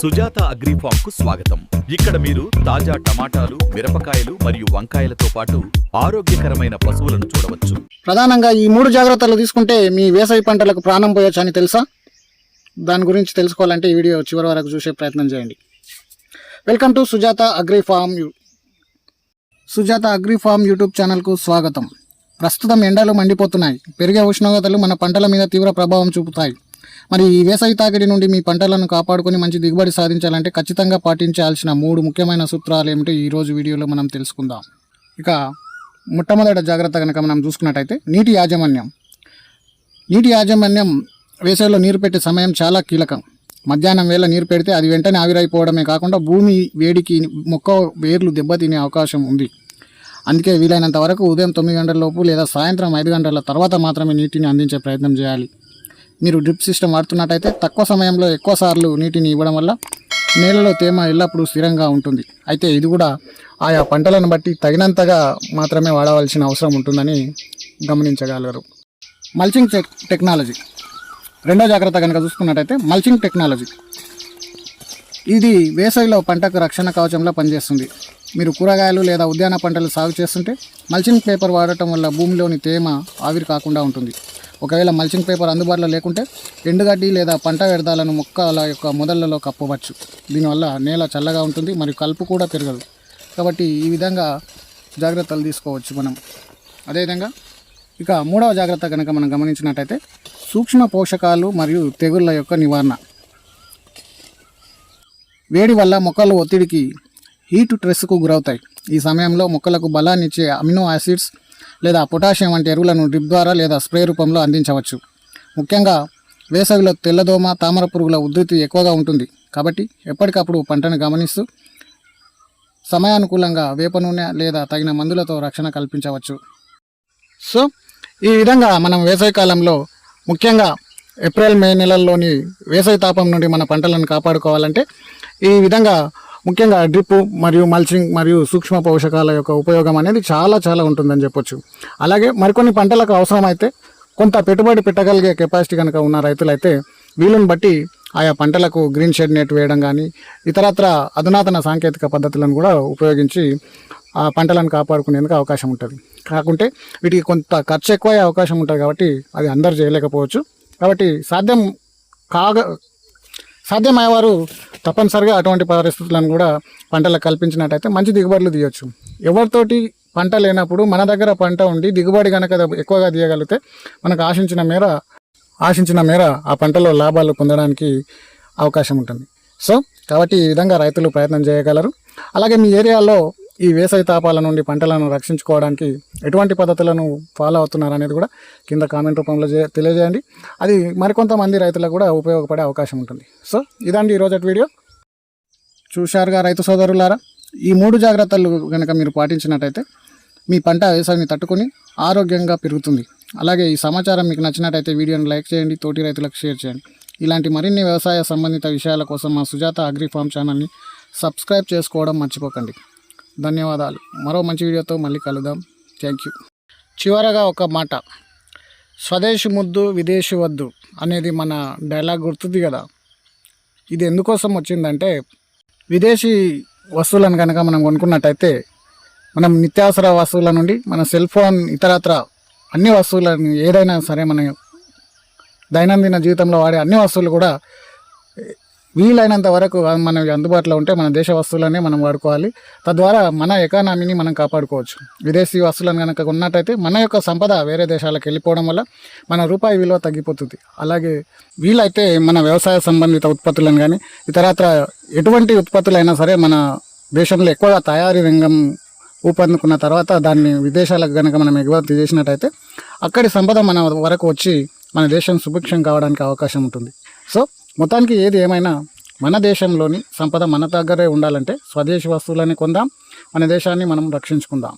Sujatha agri form కు స్వాగతం. ఇక్కడ మీరు తాజా టమాటాలు, మిరపకాయలు మరియు వంకాయలతో పాటు ఆరోగ్యకరమైన పశువులను చూడవచ్చు. ప్రధానంగా ఈ 3 జాగ్రత్తలు తీసుకుంటే మీ వేసవి పంటలకు ప్రాణం పోయొచ్చు అని తెలుసా? దాని గురించి తెలుసుకోవాలంటే ఈ వీడియో చివరి వరకు చూసే ప్రయత్నం చేయండి. Welcome to Sujatha agri farm. Sujatha agri farm YouTube ఛానల్కు స్వాగతం. ప్రస్తుతం ఎండలు మండిపోతున్నాయి. పెరిగే ఉష్ణోగ్రతలు మన పంటల మీద తీవ్ర ప్రభావం చూపుతాయి. మరి ఈ వేసవి తాకిడి నుండి మీ పంటలను కాపాడుకొని మంచి దిగుబడి సాధించాలంటే ఖచ్చితంగా పాటించాల్సిన 3 ముఖ్యమైన సూత్రాలు ఏమిటో ఈరోజు వీడియోలో మనం తెలుసుకుందాం. ఇక మొట్టమొదటి జాగ్రత్త కనుక మనం చూసుకున్నట్టయితే నీటి యాజమాన్యం. నీటి యాజమాన్యం వేసవిలో నీరు పెట్టే సమయం చాలా కీలకం. మధ్యాహ్నం వేళ నీరు పెడితే అది వెంటనే ఆవిరైపోవడమే కాకుండా భూమి వేడికి మొక్క వేర్లు దెబ్బతినే అవకాశం ఉంది. అందుకే వీలైనంత వరకు ఉదయం 9 గంటల లోపు లేదా సాయంత్రం 5 గంటల తర్వాత మాత్రమే నీటిని అందించే ప్రయత్నం చేయాలి. మీరు డ్రిప్ సిస్టమ్ వాడుతున్నట్టయితే తక్కువ సమయంలో ఎక్కువ సార్లు నీటిని ఇవ్వడం వల్ల నేలలో తేమ ఎల్లప్పుడూ స్థిరంగా ఉంటుంది. అయితే ఇది కూడా ఆయా పంటలను బట్టి తగినంతగా మాత్రమే వాడవలసిన అవసరం ఉంటుందని గమనించగలరు. Mulching technology. రెండో జాగ్రత్త కనుక చూసుకున్నట్టయితే మల్చింగ్ టెక్నాలజీ. ఇది వేసవిలో పంటకు రక్షణ కవచంలో పనిచేస్తుంది. మీరు కూరగాయలు లేదా ఉద్యాన పంటలు సాగు చేస్తుంటే మల్చింగ్ పేపర్ వాడటం వల్ల భూమిలోని తేమ ఆవిరి కాకుండా ఉంటుంది. ఒకవేళ మల్చింగ్ పేపర్ అందుబాటులో లేకుంటే ఎండుగడ్డి లేదా పంట వ్యర్థాలను మొక్కల యొక్క మొదళ్లలో కప్పవచ్చు. దీనివల్ల నేల చల్లగా ఉంటుంది మరియు కలుపు కూడా పెరగదు. కాబట్టి ఈ విధంగా జాగ్రత్తలు తీసుకోవచ్చు మనం. అదేవిధంగా ఇక 3వ జాగ్రత్త కనుక మనం గమనించినట్టయితే సూక్ష్మ పోషకాలు మరియు తెగుళ్ళ యొక్క నివారణ. వేడి వల్ల మొక్కలు ఒత్తిడికి హీట్ స్ట్రెస్కు గురవుతాయి. ఈ సమయంలో మొక్కలకు బలాన్ని ఇచ్చే అమినో యాసిడ్స్ లేదా పొటాషియం వంటి ఎరువులను డ్రిప్ ద్వారా లేదా స్ప్రే రూపంలో అందించవచ్చు. ముఖ్యంగా వేసవిలో తెల్లదోమ, తామర పురుగుల ఉధృతి ఎక్కువగా ఉంటుంది. కాబట్టి ఎప్పటికప్పుడు పంటను గమనిస్తూ సమయానుకూలంగా వేప నూనె లేదా తగిన మందులతో రక్షణ కల్పించవచ్చు. సో ఈ విధంగా మనం వేసవి కాలంలో ముఖ్యంగా ఏప్రిల్, మే నెలల్లోని వేసవి తాపం నుండి మన పంటలను కాపాడుకోవాలంటే ఈ విధంగా ముఖ్యంగా డ్రిప్ మరియు మల్చింగ్ మరియు సూక్ష్మ పోషకాల యొక్క ఉపయోగం అనేది చాలా ఉంటుందని చెప్పొచ్చు. అలాగే మరికొన్ని పంటలకు అవసరమైతే కొంత పెట్టుబడి పెట్టగలిగే కెపాసిటీ కనుక ఉన్న రైతులైతే వీళ్ళని బట్టి ఆయా పంటలకు గ్రీన్ షెడ్ నెట్ వేయడం కానీ ఇతరత్ర అధునాతన సాంకేతిక పద్ధతులను కూడా ఉపయోగించి ఆ పంటలను కాపాడుకునేందుకు అవకాశం ఉంటుంది. కాకుంటే వీటికి కొంత ఖర్చు ఎక్కువ అయ్యే అవకాశం ఉంటుంది. కాబట్టి అది అందరు చేయలేకపోవచ్చు. కాబట్టి సాధ్యమయ్యేవారు తప్పనిసరిగా అటువంటి పరిస్థితులను కూడా పంటలకు కల్పించినట్టయితే మంచి దిగుబడులు తీయవచ్చు. ఎవరితోటి పంట లేనప్పుడు మన దగ్గర పంట ఉండి దిగుబడి కనుక ఎక్కువగా తీయగలిగితే మనకు ఆశించిన మేర ఆ పంటలో లాభాలు పొందడానికి అవకాశం ఉంటుంది. సో కాబట్టి ఈ విధంగా రైతులు ప్రయత్నం చేయగలరు. అలాగే మీ ఏరియాలో ఈ వేసవి తాపాల నుండి పంటలను రక్షించుకోవడానికి ఎటువంటి పద్ధతులను ఫాలో అవుతున్నారు అనేది కూడా కింద కామెంట్ రూపంలో తెలియజేయండి. అది మరికొంతమంది రైతులకు కూడా ఉపయోగపడే అవకాశం ఉంటుంది. సో ఇదండి ఈరోజు వీడియో. చూశారుగా రైతు సోదరులారా, ఈ 3 జాగ్రత్తలు కనుక మీరు పాటించినట్టయితే మీ పంట వేసవిని తట్టుకొని ఆరోగ్యంగా పెరుగుతుంది. అలాగే ఈ సమాచారం మీకు నచ్చినట్టయితే వీడియోని లైక్ చేయండి, తోటి రైతులకు షేర్ చేయండి. ఇలాంటి మరిన్ని వ్యవసాయ సంబంధిత విషయాల కోసం మా సుజాత అగ్రి ఫార్మ్ ఛానల్ని సబ్స్క్రైబ్ చేసుకోవడం మర్చిపోకండి. ధన్యవాదాలు. మరో మంచి వీడియోతో మళ్ళీ కలుద్దాం. Thank you. చివరగా ఒక మాట, స్వదేశీ ముద్దు విదేశీ వద్దు అనేది మన డైలాగ్ గుర్తుంది కదా. ఇది ఎందుకోసం వచ్చిందంటే విదేశీ వస్తువులను కనుక మనం కొనుక్కున్నట్టయితే మనం నిత్యావసర వస్తువుల నుండి మన సెల్ ఫోన్ ఇతరత్ర అన్ని వస్తువులను ఏదైనా సరే మన దైనందిన జీవితంలో వాడే అన్ని వస్తువులు కూడా వీలైనంత వరకు మనకి అందుబాటులో ఉంటే మన దేశ వస్తువులనే మనం వాడుకోవాలి. తద్వారా మన ఎకానమీని మనం కాపాడుకోవచ్చు. విదేశీ వస్తువులను కనుక ఉన్నట్టయితే మన యొక్క సంపద వేరే దేశాలకు వెళ్ళిపోవడం వల్ల మన రూపాయి విలువ తగ్గిపోతుంది. అలాగే వీలైతే మన వ్యవసాయ సంబంధిత ఉత్పత్తులను కానీ ఇతరత్ర ఎటువంటి ఉత్పత్తులైనా సరే మన దేశంలో ఎక్కువగా తయారీ రంగం ఊపందుకున్న తర్వాత దాన్ని విదేశాలకు కనుక మనం ఎగుమతి చేసినట్టయితే అక్కడి సంపద మన వరకు వచ్చి మన దేశం సుభిక్షం కావడానికి అవకాశం ఉంటుంది. సో మొత్తానికి ఏది ఏమైనా మన దేశంలోని సంపద మన దగ్గరే ఉండాలంటే స్వదేశీ వస్తువులని కొందాం, మన దేశాన్ని మనం రక్షించుకుందాం.